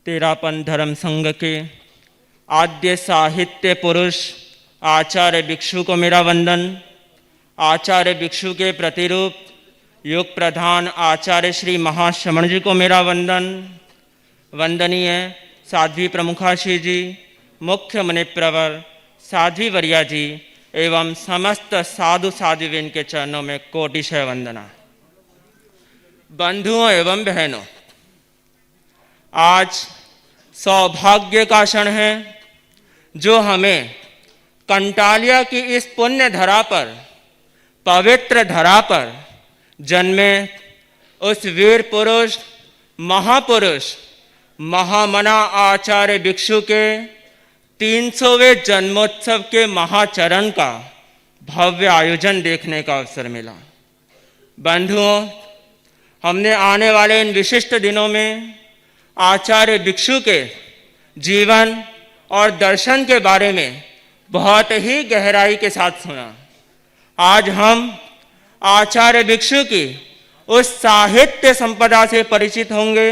तेरापन धर्म संघ के आद्य साहित्य पुरुष आचार्य भिक्षु को मेरा वंदन। आचार्य भिक्षु के प्रतिरूप युग प्रधान आचार्य श्री महाश्रमण जी को मेरा वंदन। वंदनीय साध्वी प्रमुखाशी जी, मुख्य मुनिप्रवर साध्वी वरिया जी एवं समस्त साधु साध्वीन के चरणों में कोटिशय वंदना। बंधुओं एवं बहनों, आज सौभाग्य का क्षण है जो हमें कंटालिया की इस पुण्य धरा पर, पवित्र धरा पर जन्मे उस वीर पुरुष, महापुरुष, महामना आचार्य भिक्षु के 300वें जन्मोत्सव के महाचरण का भव्य आयोजन देखने का अवसर मिला। बंधुओं, हमने आने वाले इन विशिष्ट दिनों में आचार्य भिक्षु के जीवन और दर्शन के बारे में बहुत ही गहराई के साथ सुना। आज हम आचार्य भिक्षु की उस साहित्य संपदा से परिचित होंगे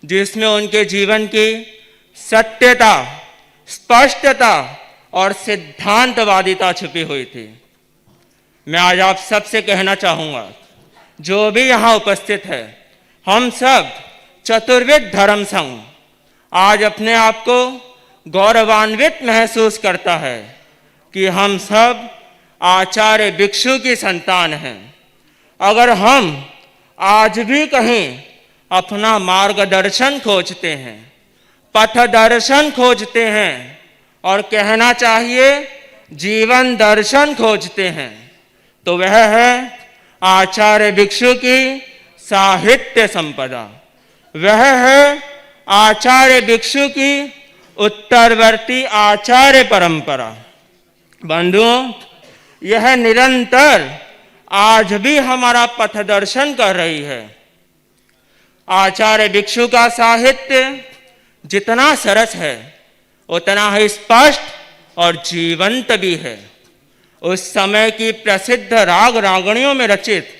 जिसमें उनके जीवन की सत्यता, स्पष्टता और सिद्धांतवादिता छुपी हुई थी। मैं आज आप सबसे कहना चाहूँगा, जो भी यहाँ उपस्थित है, हम सब चतुर्विध धर्म संघ आज अपने आप को गौरवान्वित महसूस करता है कि हम सब आचार्य भिक्षु की संतान हैं। अगर हम आज भी कहीं अपना मार्गदर्शन खोजते हैं, पथ दर्शन खोजते हैं और कहना चाहिए जीवन दर्शन खोजते हैं, तो वह है आचार्य भिक्षु की साहित्य संपदा। वह है आचार्य भिक्षु की उत्तरवर्ती आचार्य परंपरा। बंधुओं, यह निरंतर आज भी हमारा पथदर्शन कर रही है। आचार्य भिक्षु का साहित्य जितना सरस है उतना ही स्पष्ट और जीवंत भी है। उस समय की प्रसिद्ध राग रागणियों में रचित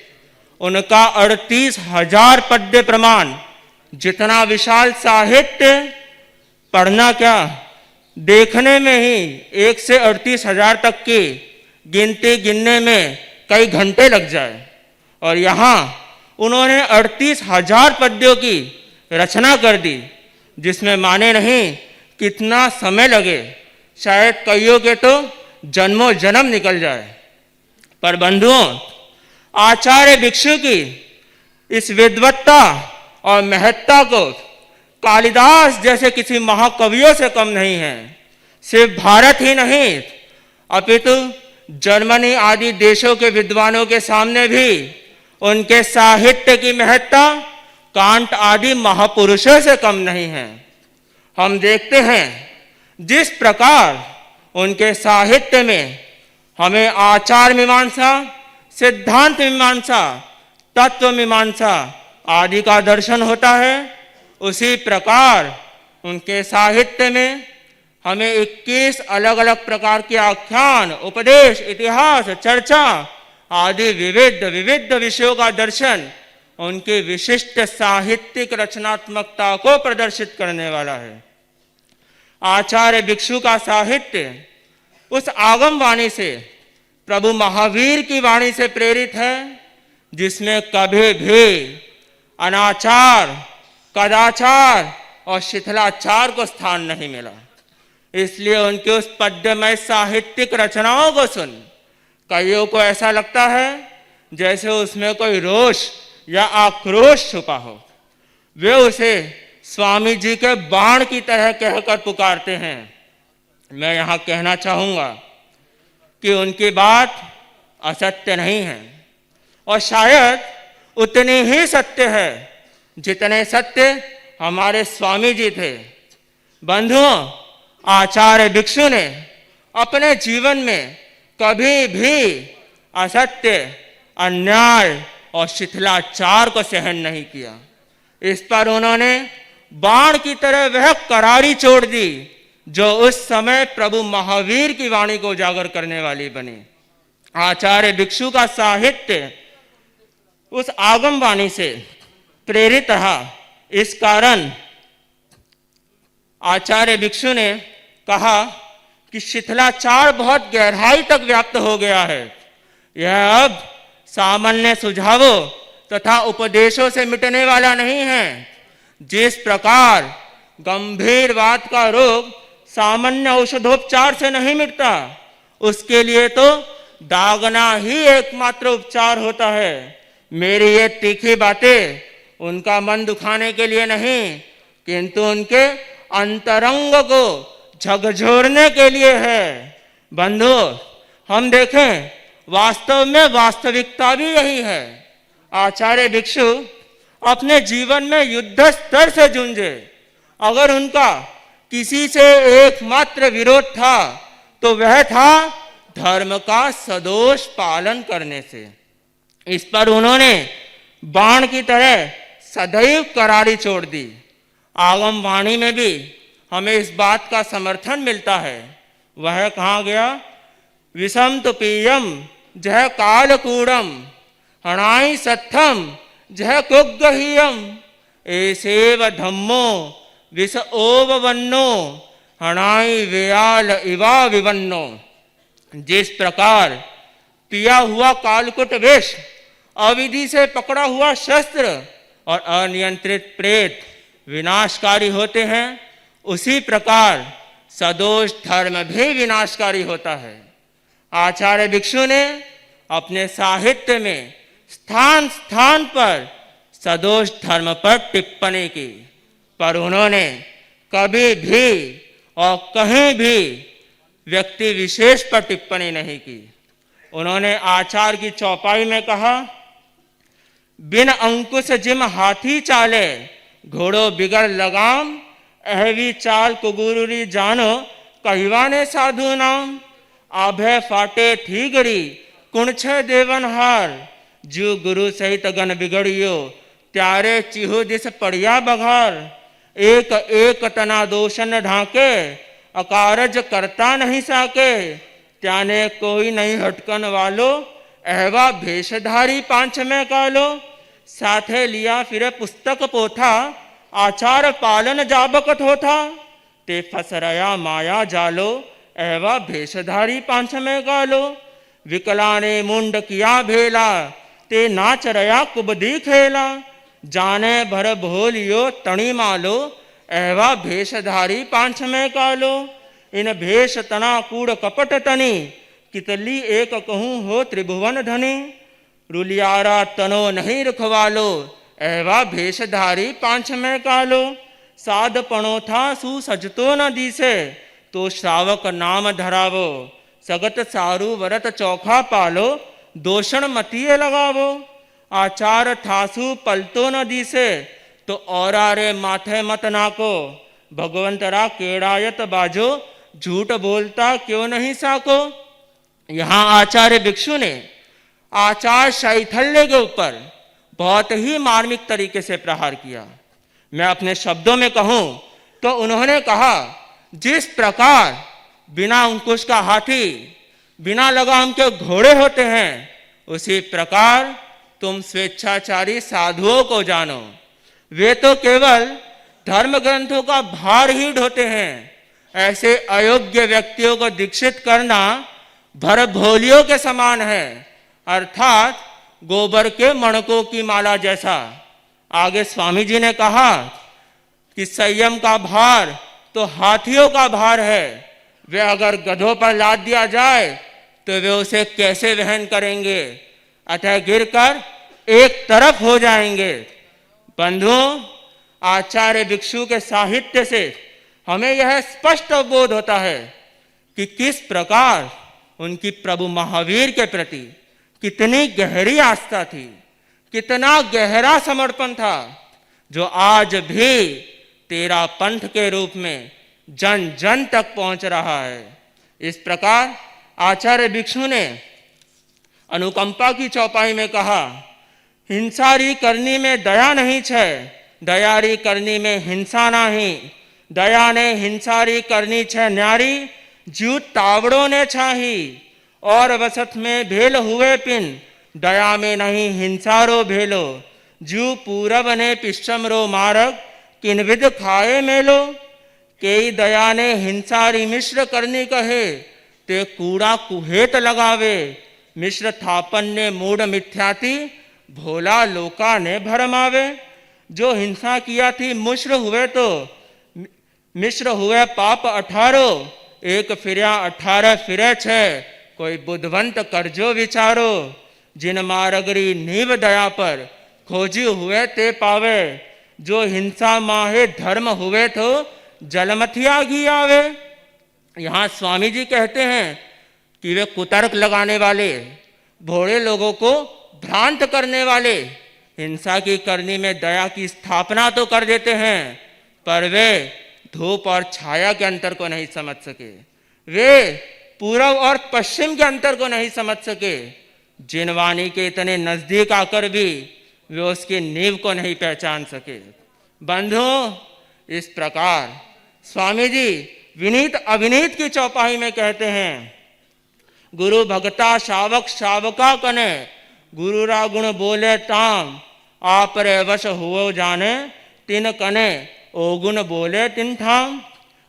उनका 38,000 पद्य प्रमाण जितना विशाल साहित्य, पढ़ना क्या, देखने में ही 1 से 38,000 तक की गिनती गिनने में कई घंटे लग जाए। और यहाँ उन्होंने 38,000 पद्यों की रचना कर दी, जिसमें माने नहीं कितना समय लगे, शायद कईयों के तो जन्मों जन्म निकल जाए। पर बंधुओं, आचार्य भिक्षु की इस विद्वत्ता और महत्ता को कालिदास जैसे किसी महाकवियों से कम नहीं है। सिर्फ भारत ही नहीं अपितु जर्मनी आदि देशों के विद्वानों के सामने भी उनके साहित्य की महत्ता कांट आदि महापुरुषों से कम नहीं है। हम देखते हैं जिस प्रकार उनके साहित्य में हमें आचार मीमांसा, सिद्धांत मीमांसा, तत्व मीमांसा आदि का दर्शन होता है, उसी प्रकार उनके साहित्य में हमें 21 अलग अलग प्रकार के आख्यान, उपदेश, इतिहास, चर्चा आदि विविध विषयों का दर्शन उनकी विशिष्ट साहित्यिक रचनात्मकता को प्रदर्शित करने वाला है। आचार्य भिक्षु का साहित्य उस आगम वाणी से, प्रभु महावीर की वाणी से प्रेरित है, जिसमें कभी भी अनाचार, कदाचार और शिथिलाचार को स्थान नहीं मिला। इसलिए उनके उस पद्यमय साहित्यिक रचनाओं को सुन कईयों को ऐसा लगता है जैसे उसमें कोई रोष या आक्रोश छुपा हो। वे उसे स्वामी जी के बाण की तरह कहकर पुकारते हैं। मैं यहाँ कहना चाहूँगा कि उनकी बात असत्य नहीं है, और शायद उतनी ही सत्य है जितने सत्य हमारे स्वामी जी थे। बंधुओं, आचार्य भिक्षु ने अपने जीवन में कभी भी असत्य, अन्याय और शिथिलाचार को सहन नहीं किया। इस पर उन्होंने बाण की तरह वह करारी छोड़ दी जो उस समय प्रभु महावीर की वाणी को उजागर करने वाली बनी। आचार्य भिक्षु का साहित्य उस आगम वाणी से प्रेरित रहा। इस कारण आचार्य भिक्षु ने कहा कि शिथिलाचार बहुत गहराई तक व्याप्त हो गया है। यह अब सामान्य सुझावों तथा उपदेशों से मिटने वाला नहीं है। जिस प्रकार गंभीर वात का रोग सामान्य औषधोपचार से नहीं मिटता, उसके लिए तो दागना ही एकमात्र उपचार होता है। मेरी ये तीखी बातें उनका मन दुखाने के लिए नहीं, किंतु उनके अंतरंग को झकझोरने के लिए है। बंधु, हम देखें, वास्तव में वास्तविकता भी यही है। आचार्य भिक्षु अपने जीवन में युद्ध स्तर से जूझे। अगर उनका किसी से एकमात्र विरोध था तो वह था धर्म का सदोष पालन करने से। इस पर उन्होंने बाण की तरह सदैव करारी छोड़ दी। आगम वाणी में भी हमें इस बात का समर्थन मिलता है। वह कहाँ गया? विषम तो पीयम जह कालकूड़म हणाई सत्थम जह कुग्गहीयम एसेव धम्मो विष ओवन्नो हणाई व्याल इवा विवन्नो। जिस प्रकार पिया हुआ कालकुट विष, अविधि से पकड़ा हुआ शस्त्र और अनियंत्रित प्रेत विनाशकारी होते हैं, उसी प्रकार सदोष धर्म भी विनाशकारी होता है। आचार्य भिक्षु ने अपने साहित्य में स्थान स्थान पर सदोष धर्म पर टिप्पणी की, पर उन्होंने कभी भी और कहीं भी व्यक्ति विशेष पर टिप्पणी नहीं की। उन्होंने आचार की चौपाई में कहा, बिन अंकुश जिम हाथी चाले घोड़ो बिगड़ लगाम अहवी चाल कुगुरुरी जानो कहिवाने साधु नाम आभे फाटे ठीगरी कुणछे देवन हार जो गुरु सहित गण बिगड़ियो त्यारे चिहु दिस पड़िया बघार एक एक तना दोषन ढाके अकारज करता नहीं साके त्याने कोई नहीं हटकन वालो अहवा भेषधारी पांच में कालो साथे लिया फिर पुस्तक पोथा आचार पालन जाबकत होता ते फसरया माया जालो अहवा भेषधारी पांच में कालो विकलाने मुंड किया भेला ते नाच रया कुबदी खेला जाने भर भोलियो तणी मालो अहवा भेषधारी पांच में कालो इन भेष तना कूड़ कपट तनी कितली एक कहूँ हो त्रिभुवन धनी रुलियारा तनो नहीं रखवालो अहवा भेषधारी पांच में कालो साध पणो था सुसजतो न दिसे तो श्रावक नाम धरावो सगत सारू वरत चौखा पालो दोषण मतिये लगावो आचार थासु पलतो न दिसे तो औरारे माथे मत नाको भगवंतरा केड़ायत बाजो झूठ बोलता क्यों नहीं साको। यहाँ आचार्य भिक्षु ने आचार शैथल्य के ऊपर बहुत ही मार्मिक तरीके से प्रहार किया। मैं अपने शब्दों में कहूं तो उन्होंने कहा, जिस प्रकार बिना अंकुश का हाथी बिना लगाम के घोड़े होते हैं, उसी प्रकार तुम स्वेच्छाचारी साधुओं को जानो। वे तो केवल धर्म ग्रंथों का भार ही ढोते हैं। ऐसे अयोग्य व्यक्तियों को दीक्षित करना भर भोलियों के समान है, अर्थात गोबर के मणकों की माला जैसा। आगे स्वामी जी ने कहा कि संयम का भार तो हाथियों का भार है। वे अगर गधों पर लाद दिया जाए तो वे उसे कैसे वहन करेंगे, अतः गिरकर एक तरफ हो जाएंगे। बंधुओं, आचार्य भिक्षु के साहित्य से हमें यह स्पष्ट बोध होता है कि किस प्रकार उनकी प्रभु महावीर के प्रति कितनी गहरी आस्था थी, कितना गहरा समर्पण था, जो आज भी तेरा पंथ के रूप में जन जन तक पहुंच रहा है। इस प्रकार आचार्य भिक्षु ने अनुकंपा की चौपाई में कहा, हिंसारी करनी में दया नहीं छे, दयारी करनी में हिंसा नहीं। दया ने हिंसारी करनी छे न्यारी, जू तावड़ों ने छाही और वसत में भेल हुए पिन, दया में नहीं हिंसारो भेलो। जू पूरब ने पिश्चम रो मारग, किन विध खाए मेलो। केई दया ने हिंसारी मिश्र करनी कहे, ते कूड़ा कुहेत लगावे। मिश्र थापन ने मूढ़ मिथ्याति, भोला लोका ने भरमावे। जो हिंसा किया थी मिश्र हुए पाप 18, एक फिर्या 18 फिरे 6, कोई बुद्धवंत करजो विचारो। जिन मारगरी नीव दया पर, खोजी हुए ते पावे। जो हिंसा माहे धर्म हुए तो, जलमथिया घी आवे। यहाँ स्वामी जी कहते हैं कि वे कुतर्क लगाने वाले, भोले लोगों को भ्रांत करने वाले हिंसा की करनी में दया की स्थापना तो कर देते हैं, पर वे धूप और छाया के अंतर को नहीं समझ सके। वे पूर्व और पश्चिम के अंतर को नहीं समझ सके। जिन वाणी के इतने नजदीक आकर भी वे उसकी नींव को नहीं पहचान सके। बंधुओं, इस प्रकार स्वामी जी विनीत अविनीत की चौपाई में कहते हैं, गुरु भगता शावक शावका कने, गुरु रा गुण बोले ताम, आप रे वश हुओ जाने, तिन कने ओगुण बोले तिन ठाम।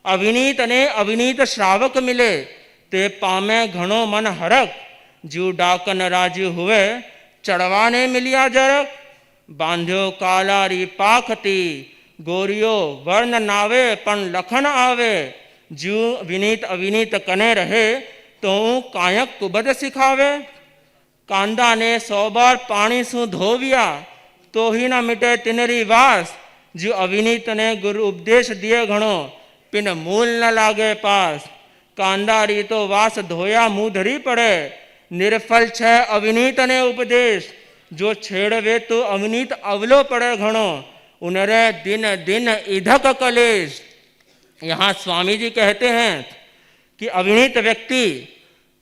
अविनीत ने अविनीत श्रावक मिले, ते पामे घणो मन हरक, जीव डाकन राजी हुए, चढ़वाने मिलिया जरक। बांध्यो कालारी पाखती, गोरियो वर्ण नावे पण लखन आवे। जीव विनीत अविनीत कने रहे, तो कायक कुबद सिखावे। कांदा ने 100 बार पानी सु धोविया, तो ही न मिटे तिनरी वास। जो अविनीत ने गुरु उपदेश दिए घणो, पिन मूल न लागे पास। कांदारी तो वास धोया मुँह धरी पड़े, निर्फल छे अविनीत ने उपदेश। जो छेड़वे तो अविनीत अवलो पड़े घणो, उनरे दिन दिन इधक कलेश। यहाँ स्वामी जी कहते हैं कि अविनीत व्यक्ति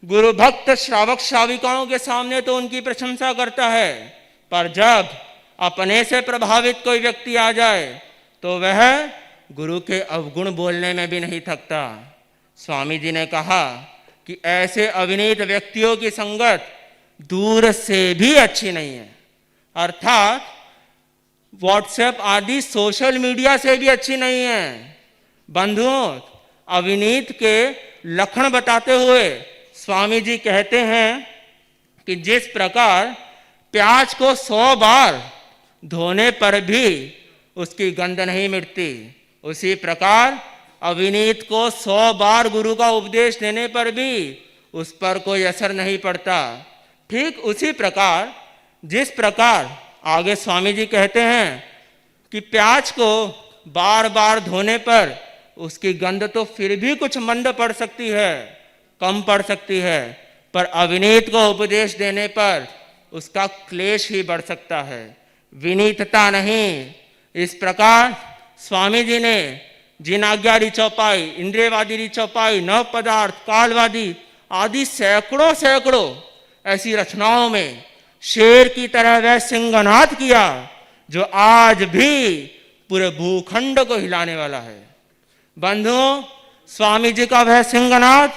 गुरु भक्त श्रावक श्राविकाओं के सामने तो उनकी प्रशंसा करता है, पर जब अपने से प्रभावित कोई व्यक्ति आ जाए तो वह गुरु के अवगुण बोलने में भी नहीं थकता। स्वामी जी ने कहा कि ऐसे अविनीत व्यक्तियों की संगत दूर से भी अच्छी नहीं है, अर्थात व्हाट्सएप आदि सोशल मीडिया से भी अच्छी नहीं है। बंधुओं, अविनीत के लक्षण बताते हुए स्वामी जी कहते हैं कि जिस प्रकार प्याज को 100 बार धोने पर भी उसकी गंध नहीं मिटती, उसी प्रकार अविनीत को 100 बार गुरु का उपदेश देने पर भी उस पर कोई असर नहीं पड़ता। ठीक उसी प्रकार जिस प्रकार आगे स्वामी जी कहते हैं कि प्याज को बार बार धोने पर उसकी गंध तो फिर भी कुछ मंद पड़ सकती है, कम पड़ सकती है, पर अविनीत को उपदेश देने पर उसका क्लेश ही बढ़ सकता है, विनीतता नहीं। इस प्रकार स्वामी जी ने जिन आज्ञारी चौपाई, इंद्रियवादी चौपाई, नव पदार्थ, कालवादी आदि सैकड़ों ऐसी रचनाओं में शेर की तरह वह सिंहनाद किया जो आज भी पूरे भूखंड को हिलाने वाला है। बंधुओं, स्वामी जी का वह सिंहनाद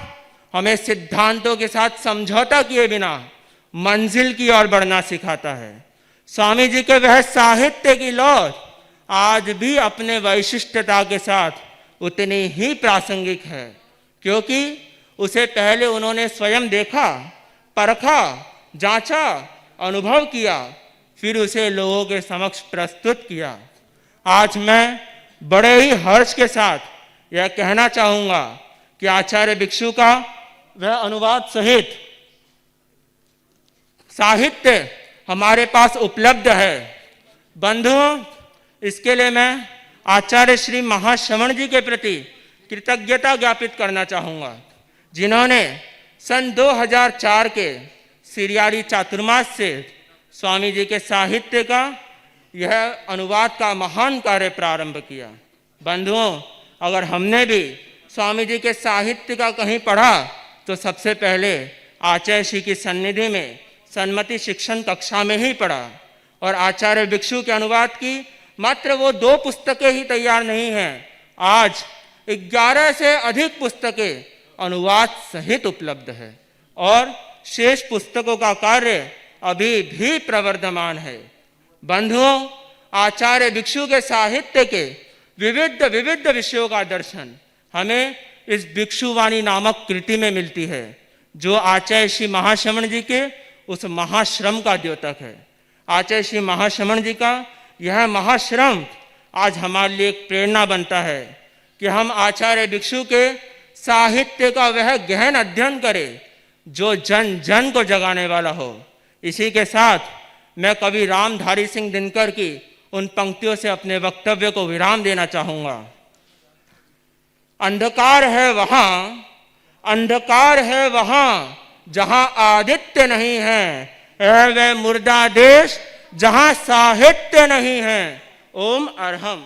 हमें सिद्धांतों के साथ समझौता किए बिना मंजिल की ओर बढ़ना सिखाता है। स्वामी जी के वह साहित्य की लौट आज भी अपने वैशिष्ट्यता के साथ उतनी ही प्रासंगिक है, क्योंकि उसे पहले उन्होंने स्वयं देखा, परखा, जांचा, अनुभव किया, फिर उसे लोगों के समक्ष प्रस्तुत किया। आज मैं बड़े ही हर्ष के साथ यह कहना चाहूँगा कि आचार्य भिक्षु का वह अनुवाद सहित साहित्य हमारे पास उपलब्ध है। बंधुओं, इसके लिए मैं आचार्य श्री महाश्रवण जी के प्रति कृतज्ञता ज्ञापित करना चाहूँगा, जिन्होंने सन 2004 के सिरियारी चातुर्मास से स्वामी जी के साहित्य का यह अनुवाद का महान कार्य प्रारंभ किया। बंधुओं, अगर हमने भी स्वामी जी के साहित्य का कहीं पढ़ा तो सबसे पहले आचार्य श्री की सन्निधि में सन्मति शिक्षण कक्षा में ही पढ़ा, और आचार्य भिक्षु के अनुवाद की मात्र वो 2 पुस्तकें ही तैयार नहीं हैं, आज 11 से अधिक पुस्तकें अनुवाद सहित उपलब्ध है, और शेष पुस्तकों का कार्य अभी भी प्रवर्धमान है। बंधुओं, आचार्य भिक्षु के साहित्य के विविध विविध विषयों का दर्शन हमें इस भिक्षुवाणी नामक कृति में मिलती है, जो आचार्य श्री महाश्रमण जी के उस महाश्रम का द्योतक है। आचार्य श्री महाश्रमण जी का यह महाश्रम आज हमारे लिए एक प्रेरणा बनता है कि हम आचार्य भिक्षु के साहित्य का वह गहन अध्ययन करें जो जन जन को जगाने वाला हो। इसी के साथ मैं कवि रामधारी सिंह दिनकर की उन पंक्तियों से अपने वक्तव्य को विराम देना चाहूँगा। अंधकार है वहाँ, अंधकार है वहाँ जहाँ आदित्य नहीं है, वह मुर्दा देश जहाँ साहित्य नहीं है। ओम अरहम।